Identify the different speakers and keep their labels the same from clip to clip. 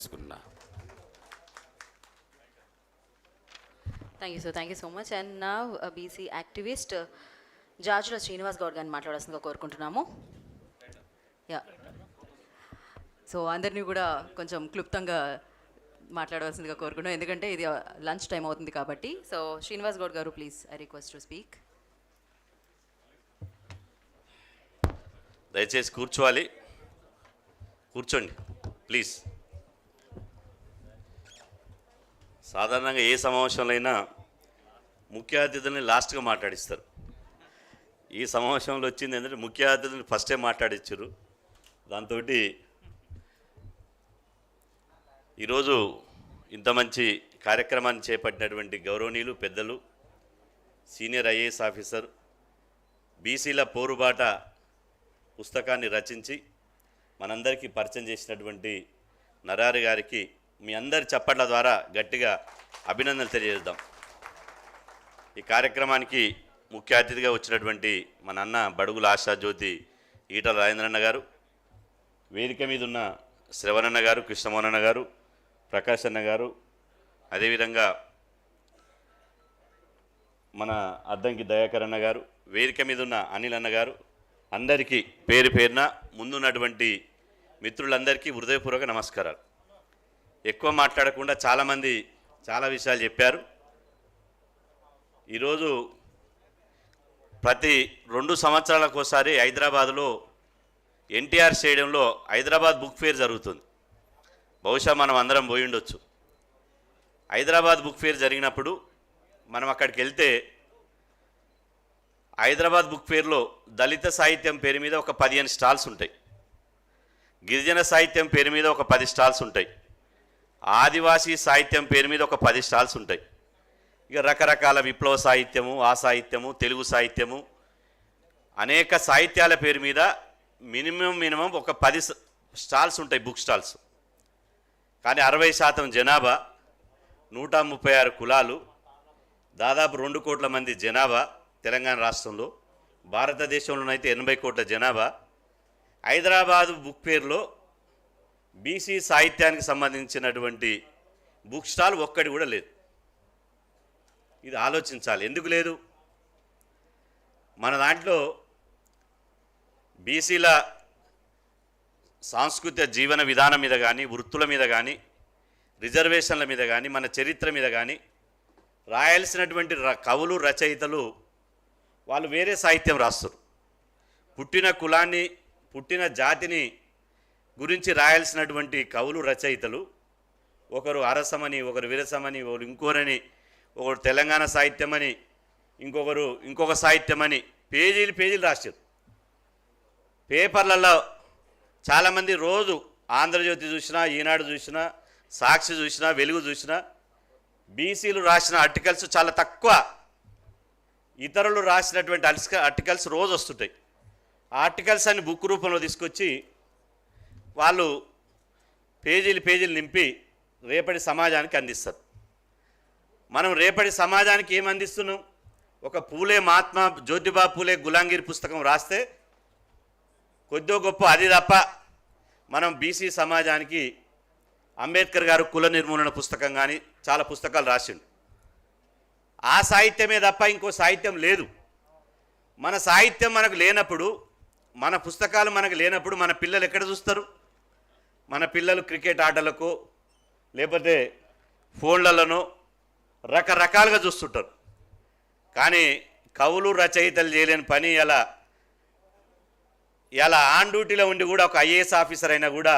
Speaker 1: తీసుకున్నా.
Speaker 2: Thank you, sir. Thank you so much. And now, BC activist జార్జ్ల Srinivas Goud గారిని మాట్లాడాల్సిందిగా కోరుకుంటున్నాము. యా, సో అందరినీ కూడా కొంచెం క్లుప్తంగా మాట్లాడవలసిందిగా కోరుకుంటున్నాం, ఎందుకంటే ఇది లంచ్ టైం అవుతుంది కాబట్టి. సో శ్రీనివాస్ గౌడ్ గారు, please, I request to speak.
Speaker 3: దయచేసి కూర్చోవాలి, కూర్చోండి ప్లీజ్. సాధారణంగా ఏ సమావేశంలో అయినా ముఖ్య అతిథుల్ని లాస్ట్గా మాట్లాడిస్తారు. ఈ సమావేశంలో వచ్చింది ఏంటంటే ముఖ్య అతిథుల్ని ఫస్టే మాట్లాడించారు. దాంతో ఈరోజు ఇంత మంచి కార్యక్రమాన్ని చేపట్టినటువంటి గౌరవనీయులు పెద్దలు, సీనియర్ ఐఏఎస్ ఆఫీసర్, బీసీల పోరుబాట పుస్తకాన్ని రచించి మనందరికీ పరిచయం చేసినటువంటి నరారి గారికి మీ అందరి చప్పట్ల ద్వారా గట్టిగా అభినందనలు తెలియజేద్దాం. ఈ కార్యక్రమానికి ముఖ్య అతిథిగా వచ్చినటువంటి మన అన్న బడుగుల ఆశాజ్యోతి ఈటల రాజేంద్రన్న గారు, వేదిక మీద ఉన్న శ్రవణన్న గారు, కృష్ణమోహనన్న గారు, ప్రకాష్ అన్న గారు, అదేవిధంగా మన అద్దంకి దయాకర్ అన్న గారు, వేదిక మీద ఉన్న అనిల్ అన్న గారు, అందరికీ పేరు పేరున ముందున్నటువంటి మిత్రులందరికీ హృదయపూర్వక నమస్కారాలు. ఎక్కువ మాట్లాడకుండా చాలామంది చాలా విషయాలు చెప్పారు. ఈరోజు ప్రతి 2 సంవత్సరాలకు ఒకసారి హైదరాబాద్లో ఎన్టీఆర్ స్టేడియంలో హైదరాబాద్ బుక్ ఫేర్ జరుగుతుంది. బహుశా మనం అందరం పోయి ఉండొచ్చు. హైదరాబాద్ బుక్ ఫేర్ జరిగినప్పుడు మనం అక్కడికి వెళ్తే హైదరాబాద్ బుక్ ఫేర్లో దళిత సాహిత్యం పేరు మీద ఒక 15 స్టాల్స్ ఉంటాయి, గిరిజన సాహిత్యం పేరు మీద ఒక 10 స్టాల్స్ ఉంటాయి, ఆదివాసీ సాహిత్యం పేరు మీద ఒక 10 స్టాల్స్ ఉంటాయి. ఇక రకరకాల విప్లవ సాహిత్యము, ఆ సాహిత్యము, తెలుగు సాహిత్యము, అనేక సాహిత్యాల పేరు మీద మినిమం ఒక 10 స్టాల్స్ ఉంటాయి, బుక్ స్టాల్స్. కానీ 60% జనాభా, 136 కులాలు, దాదాపు 2 కోట్ల మంది జనాభా తెలంగాణ రాష్ట్రంలో, భారతదేశంలోనైతే 80 కోట్ల జనాభా. హైదరాబాదు బుక్ ఫేర్లో బీసీ సాహిత్యానికి సంబంధించినటువంటి బుక్ స్టాల్ ఒక్కటి కూడా లేదు. ఇది ఆలోచించాలి, ఎందుకు లేదు? మన దాంట్లో బీసీల సాంస్కృతిక జీవన విధానం మీద కానీ, వృత్తుల మీద కానీ, రిజర్వేషన్ల మీద కానీ, మన చరిత్ర మీద కానీ రాయాల్సినటువంటి కవులు, రచయితలు వాళ్ళు వేరే సాహిత్యం రాస్తారు. పుట్టిన కులాన్ని, పుట్టిన జాతిని గురించి రాయాల్సినటువంటి కవులు, రచయితలు ఒకరు అరసమని, ఒకరు విరసమని, ఒకరు ఇంకోరని, ఒకరు తెలంగాణ సాహిత్యం అని, ఇంకొకరు ఇంకొక సాహిత్యం అని పేజీలు రాశారు. పేపర్లలో చాలామంది రోజు ఆంధ్రజ్యోతి చూసినా, ఈనాడు చూసినా, సాక్షి చూసినా, వెలుగు చూసినా బీసీలు రాసిన ఆర్టికల్స్ చాలా తక్కువ. ఇతరులు రాసినటువంటి ఆర్టికల్స్ రోజు వస్తుంటాయి. ఆ ఆర్టికల్స్ అన్ని బుక్ రూపంలో తీసుకొచ్చి వాళ్ళు పేజీలు నింపి రేపటి సమాజానికి అందిస్తారు. మనం రేపటి సమాజానికి ఏం అందిస్తున్నాం? ఒక పూలే, మహాత్మా జ్యోతిబా పూలే గులాంగిరి పుస్తకం రాస్తే కొద్దో గొప్ప అది తప్ప మనం బీసీ సమాజానికి అంబేద్కర్ గారు కుల నిర్మూలన పుస్తకం కానీ చాలా పుస్తకాలు రాసిండు. ఆ సాహిత్యమే తప్ప ఇంకో సాహిత్యం లేదు. మన సాహిత్యం మనకు లేనప్పుడు, మన పుస్తకాలు మనకు లేనప్పుడు మన పిల్లలు ఎక్కడ చూస్తారు? మన పిల్లలు క్రికెట్ ఆటలకు, లేకపోతే ఫోన్లలోనో రకరకాలుగా చూస్తుంటారు. కానీ కవులు, రచయితలు చేయలేని పని ఇలా ఆన్ డ్యూటీలో ఉండి కూడా ఒక ఐఏఎస్ ఆఫీసర్ అయినా కూడా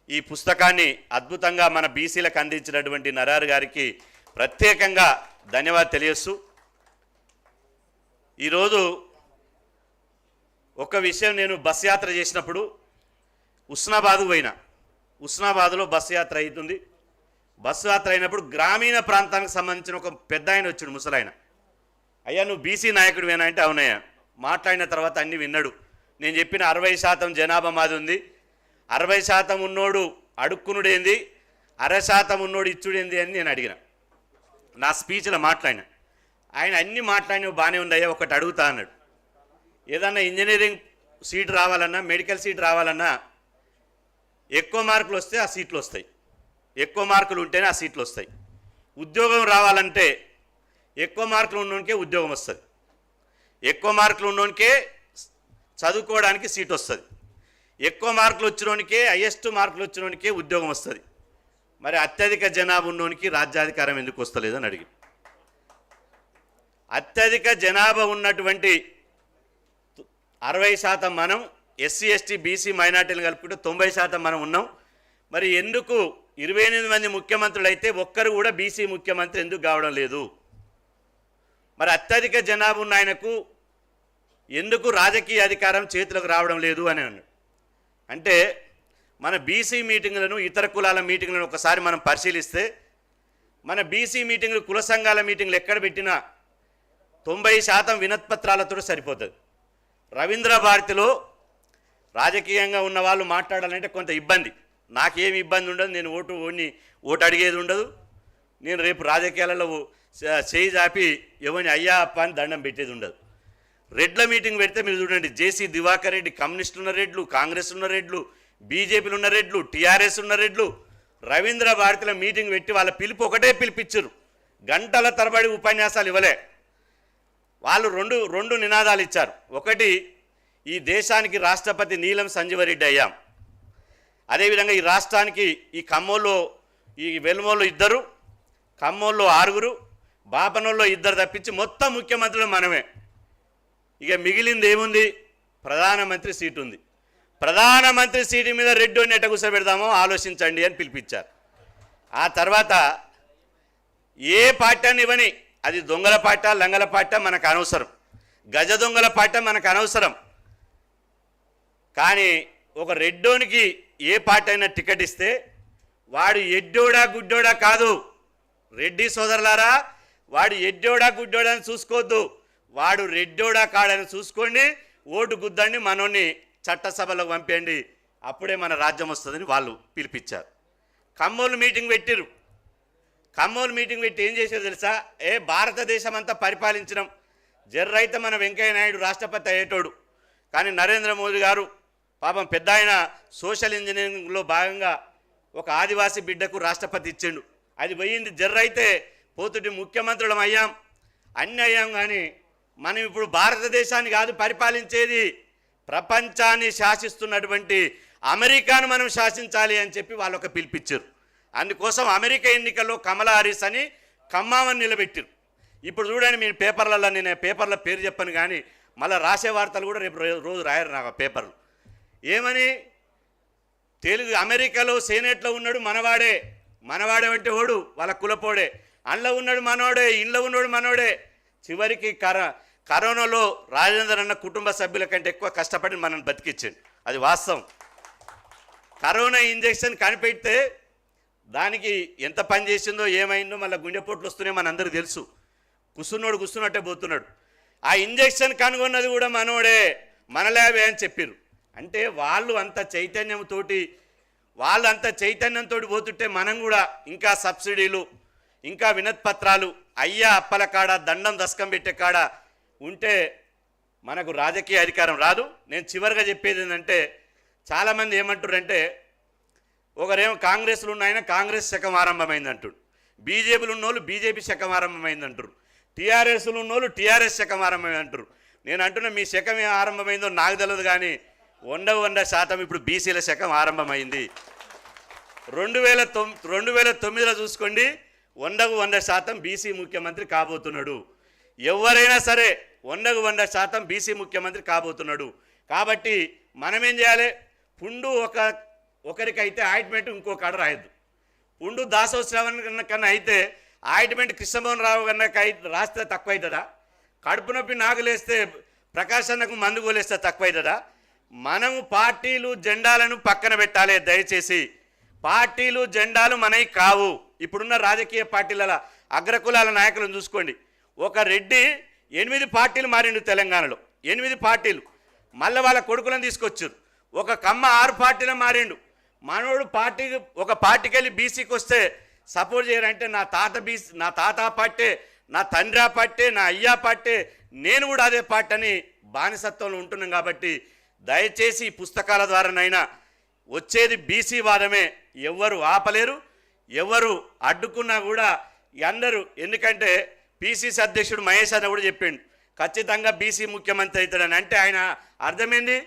Speaker 3: ఈ పుస్తకాన్ని అద్భుతంగా మన బీసీలకు అందించినటువంటి నరారు గారికి ప్రత్యేకంగా ధన్యవాదాలు తెలియజేస్తూ, ఈరోజు ఒక విషయం, నేను బస్ యాత్ర చేసినప్పుడు ఉస్నాబాద్కు పోయినా. ఉస్నాబాద్లో బస్సు యాత్ర అవుతుంది. బస్సు యాత్ర అయినప్పుడు గ్రామీణ ప్రాంతానికి సంబంధించిన ఒక పెద్ద ఆయన వచ్చాడు, ముసలాయన. అయ్యా, నువ్వు బీసీ నాయకుడు వేనా అంటే అవునయ్యా. మాట్లాడిన తర్వాత అన్నీ విన్నాడు. నేను చెప్పిన 60% జనాభా మాది ఉంది, 60% ఉన్నోడు అడుక్కునుడేంది, 60% ఉన్నోడు ఇచ్చుడేంది అని నేను అడిగిన. నా స్పీచ్లో మాట్లాడిన. ఆయన అన్నీ మాట్లాడినవి బాగానే ఉందయ్యా, ఒకటి అడుగుతా అన్నాడు. ఏదన్నా ఇంజనీరింగ్ సీట్ రావాలన్నా, మెడికల్ సీట్ రావాలన్నా ఎక్కువ మార్కులు వస్తే ఆ సీట్లు వస్తాయి. ఎక్కువ మార్కులు ఉంటేనే ఆ సీట్లు వస్తాయి. ఉద్యోగం రావాలంటే ఎక్కువ మార్కులు ఉన్నోనికే ఉద్యోగం వస్తుంది, ఎక్కువ మార్కులు ఉన్నోనికే చదువుకోవడానికి సీట్ వస్తుంది, ఎక్కువ మార్కులు వచ్చినోనికే హైయెస్ట్ మార్కులు వచ్చినోనికే ఉద్యోగం వస్తుంది. మరి అత్యధిక జనాభా ఉన్నోనికి రాజ్యాధికారం ఎందుకు వస్తలేదని అడిగి, అత్యధిక జనాభా ఉన్నటువంటి 60% మనం, ఎస్సీ ఎస్టీ బీసీ మైనార్టీలు కలుపుకుంటే 90% మనం ఉన్నాం. మరి ఎందుకు 28 మంది ముఖ్యమంత్రులు అయితే ఒక్కరు కూడా బీసీ ముఖ్యమంత్రి ఎందుకు కావడం లేదు? మరి అత్యధిక జనాభా ఉన్న ఆయనకు ఎందుకు రాజకీయ అధికారం చేతులకు రావడం లేదు అని అన్నాడు. అంటే మన బీసీ మీటింగ్లను, ఇతర కులాల మీటింగ్లను ఒకసారి మనం పరిశీలిస్తే, మన బీసీ మీటింగ్లు, కుల సంఘాల మీటింగ్లు ఎక్కడ పెట్టినా 90% వినత్పత్రాలతో సరిపోతుంది. రవీంద్ర భారతిలో రాజకీయంగా ఉన్న వాళ్ళు మాట్లాడాలంటే కొంత ఇబ్బంది. నాకేమి ఇబ్బంది ఉండదు, నేను ఓటు అడిగేది ఉండదు. నేను రేపు రాజకీయాలలో చేయి చాపి ఎవరిని అయ్యా అప్ప అని దండం పెట్టేది ఉండదు. రెడ్ల మీటింగ్ పెడితే మీరు చూడండి, జేసీ దివాకర్ రెడ్డి, కమ్యూనిస్టులు ఉన్న రెడ్లు, కాంగ్రెస్ ఉన్న రెడ్లు, బీజేపీలు ఉన్న రెడ్లు, టీఆర్ఎస్ ఉన్న రెడ్లు రవీంద్ర భారతిలో మీటింగ్ పెట్టి వాళ్ళ పిలుపు ఒకటే పిలిపించరు, గంటల తరబడి ఉపన్యాసాలు ఇవ్వలే. వాళ్ళు రెండు నినాదాలు ఇచ్చారు. ఒకటి, ఈ దేశానికి రాష్ట్రపతి నీలం సంజీవరెడ్డి అయ్యాం. అదేవిధంగా ఈ రాష్ట్రానికి ఈ ఖమ్మంలో, ఈ వెల్మోల్లో 2, ఖమ్మంలో 6, బాపనోల్లో 2 తప్పించి మొత్తం ముఖ్యమంత్రులు మనమే. ఇక మిగిలింది ఏముంది? ప్రధానమంత్రి సీటు ఉంది. ప్రధానమంత్రి సీటు మీద రెడ్డిని ఎట్ట కూర్చోబెడదామో ఆలోచించండి అని పిలిపించారు. ఆ తర్వాత ఏ పార్టీ అని ఇవ్వని, అది దొంగల పాట, లంగల పాట మనకు అనవసరం, గజ దొంగల పాట మనకు అనవసరం. కానీ ఒక రెడ్డోనికి ఏ పార్టీ అయినా టికెట్ ఇస్తే వాడు ఎడ్డోడా గుడ్డోడా కాదు. రెడ్డి సోదరులారా, వాడు ఎడ్డోడా గుడ్డోడా అని చూసుకోవద్దు, వాడు రెడ్డోడా కాడని చూసుకోండి, ఓటు గుద్దండి, మనోని చట్టసభలకు పంపేయండి, అప్పుడే మన రాజ్యం వస్తుందని వాళ్ళు పిలిపించారు. ఖమ్మోలు మీటింగ్ పెట్టిరు. ఖమ్మోలు మీటింగ్ పెట్టి ఏం చేశారు తెలుసా? భారతదేశం అంతా పరిపాలించడం, జర్రైతే మన వెంకయ్య నాయుడు రాష్ట్రపతి అయ్యేటోడు, కానీ నరేంద్ర మోదీ గారు పాపం పెద్ద ఆయన సోషల్ ఇంజనీరింగ్లో భాగంగా ఒక ఆదివాసీ బిడ్డకు రాష్ట్రపతి ఇచ్చిండు. అది పోయింది. జర్రైతే పోతుటి ముఖ్యమంత్రులం అయ్యాం, అన్నీ అయ్యాం. కానీ మనం ఇప్పుడు భారతదేశాన్ని కాదు పరిపాలించేది, ప్రపంచాన్ని శాసిస్తున్నటువంటి అమెరికాను మనం శాసించాలి అని చెప్పి వాళ్ళు ఒక పిలిపించారు. అందుకోసం అమెరికా ఎన్నికల్లో కమలా హారిస్ అని ఖమ్మామని నిలబెట్టారు. ఇప్పుడు చూడండి, మీరు పేపర్లలో, నేను పేపర్ల పేరు చెప్పను కానీ మళ్ళీ రాసే వార్తలు కూడా రేపు రోజు రాయరు నాకు పేపర్లు. ఏమని? తెలుగు అమెరికాలో సెనేట్లో ఉన్నాడు మనవాడే, మనవాడే అంటే ఓడు వాళ్ళ కులపోడే, అండ్లో ఉన్నాడు మనోడే, ఇంట్లో ఉన్నాడు మనోడే. చివరికి కరోనాలో రాజేందర్ అన్న కుటుంబ సభ్యుల కంటే ఎక్కువ కష్టపడి మనం బతికించాడు, అది వాస్తవం. కరోనా ఇంజెక్షన్ కనిపెడితే దానికి ఎంత పని చేసిందో ఏమైందో మళ్ళీ గుండెపోట్లు వస్తున్నాయి మనందరికీ తెలుసు. కూర్చున్నట్టే పోతున్నాడు. ఆ ఇంజెక్షన్ కనుగొన్నది కూడా మనోడే, మన ల్యాబే అని చెప్పారు. అంటే వాళ్ళు అంత చైతన్యంతో పోతుంటే మనం కూడా ఇంకా సబ్సిడీలు, ఇంకా వినత్పత్రాలు, అయ్యా అప్పల కాడ, దండం దశకం పెట్టే కాడ ఉంటే మనకు రాజకీయ అధికారం రాదు. నేను చివరిగా చెప్పేది ఏంటంటే, చాలామంది ఏమంటారంటే, ఒకరేమో కాంగ్రెస్లో ఉన్న ఆయన కాంగ్రెస్ శకం ఆరంభమైంది అంటాడు, బీజేపీలు ఉన్నోళ్ళు బీజేపీ శకం ఆరంభమైంది అంటారు, టీఆర్ఎస్లు ఉన్నోళ్ళు టీఆర్ఎస్ శకం ఆరంభమైంది అంటారు. నేను అంటున్నా, మీ శకం ఏం ఆరంభమైందో నాకు తెలియదు కానీ 100% ఇప్పుడు బీసీల శకం ఆరంభమైంది. 2009లో చూసుకోండి, 100% బీసీ ముఖ్యమంత్రి కాబోతున్నాడు. ఎవరైనా సరే 100% బీసీ ముఖ్యమంత్రి కాబోతున్నాడు. కాబట్టి మనమేం చేయాలి? పుండు ఒకరికైతే ఆయింట్మెంట్ ఇంకొకడ రాయద్దు. పుండు దాసోత్సవం కన్నా అయితే ఆయింట్మెంట్ కృష్ణమోహన్ రావు కన్నా రాస్తే తక్కువ అవుతుందా? కడుపు నొప్పి నాగులేస్తే ప్రకాష్ అన్నకు మందు కోలేస్తే తక్కువ అవుతుందా? మనము పార్టీలు జెండాలను పక్కన పెట్టాలి. దయచేసి పార్టీలు జెండాలు మనవి కావు. ఇప్పుడున్న రాజకీయ పార్టీల అగ్రకులాల నాయకులను చూసుకోండి. ఒక రెడ్డి 8 పార్టీలు మారిండు తెలంగాణలో, 8 పార్టీలు. మళ్ళీ వాళ్ళ కొడుకులను తీసుకొచ్చారు. ఒక కమ్మ 6 పార్టీలు మారిండు. మనోడు ఒక పార్టీకి వెళ్ళి బీసీకి వస్తే సపోర్ట్ చేయాలంటే నా తాత పార్టీ, నా తండ్రి పార్టీ, నా అయ్యా పార్టీ, నేను కూడా అదే పార్టీ అని బానిసత్వంలో ఉంటున్నాం. కాబట్టి దయచేసి పుస్తకాల ద్వారానైనా వచ్చేది బీసీ వాదమే, ఎవ్వరు ఆపలేరు. ఎవరు అడ్డుకున్నా కూడా అందరూ, ఎందుకంటే పిసిసి అధ్యక్షుడు మహేష్ అన్న కూడా చెప్పిండు ఖచ్చితంగా బీసీ ముఖ్యమంత్రి అవుతాడని. అంటే ఆయన అర్థమైంది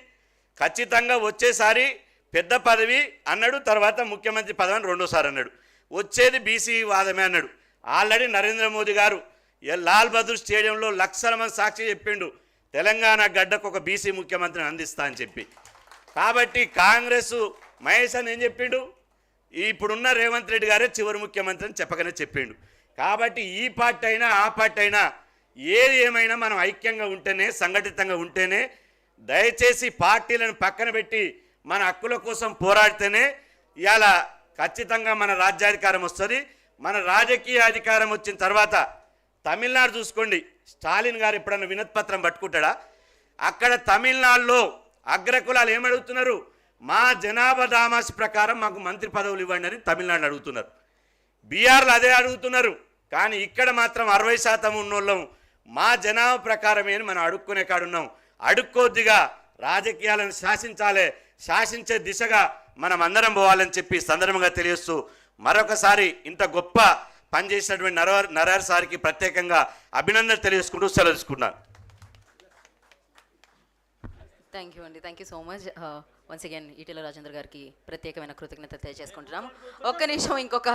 Speaker 3: ఖచ్చితంగా వచ్చేసారి పెద్ద పదవి అన్నాడు, తర్వాత ముఖ్యమంత్రి పదవి అని రెండోసారి అన్నాడు, వచ్చేది బీసీ వాదమే అన్నాడు. ఆల్రెడీ నరేంద్ర మోదీ గారు లాల్ బహదూర్ స్టేడియంలో లక్షల మంది సాక్షి చెప్పిండు తెలంగాణ గడ్డకు ఒక బీసీ ముఖ్యమంత్రిని అందిస్తా అని చెప్పి. కాబట్టి కాంగ్రెస్ మహేష్ అని ఏం చెప్పిండు, ఇప్పుడున్న రేవంత్ రెడ్డి గారే చివరి ముఖ్యమంత్రి అని చెప్పకనే చెప్పిండు. కాబట్టి ఈ పార్టీ అయినా ఆ పార్టీ అయినా ఏది ఏమైనా మనం ఐక్యంగా ఉంటేనే, సంఘటితంగా ఉంటేనే, దయచేసి పార్టీలను పక్కన పెట్టి మన హక్కుల కోసం పోరాడితేనే ఇవాళ ఖచ్చితంగా మన రాజ్యాధికారం వస్తుంది. మన రాజకీయ అధికారం వచ్చిన తర్వాత తమిళనాడు చూసుకోండి, స్టాలిన్ గారు ఎప్పుడన్నా వినతిపత్రం పట్టుకుంటాడా? అక్కడ తమిళనాడులో అగ్రకులాలు ఏమడుగుతున్నారు, మా జనాభా దామాసి ప్రకారం మాకు మంత్రి పదవులు ఇవ్వండి అని తమిళనాడు అడుగుతున్నారు. బీహార్లో అదే అడుగుతున్నారు. కానీ ఇక్కడ మాత్రం 60% ఉన్నోళ్ళం మా జనాభా ప్రకారమే అని మనం అడుక్కునే కాడున్నాం. అడుక్కోద్దిగా రాజకీయాలను శాసించాలి, శాసించే దిశగా మనం అందరం పోవాలని చెప్పి సందర్భంగా తెలియస్తూ మరొకసారి ఇంత గొప్ప పనిచేసినటువంటి నరహర్ సార్కి ప్రత్యేకంగా అభినందనలు తెలియజేసుకుంటూ సెలవు తీసుకున్నాను.
Speaker 2: థ్యాంక్ యూ అండి, thank you so much. Once again Etela Rajender గారికి ప్రత్యేకమైన కృతజ్ఞత తెలియజేసుకుంటున్నాం. ఒక్క నిమిషం, ఇంకొక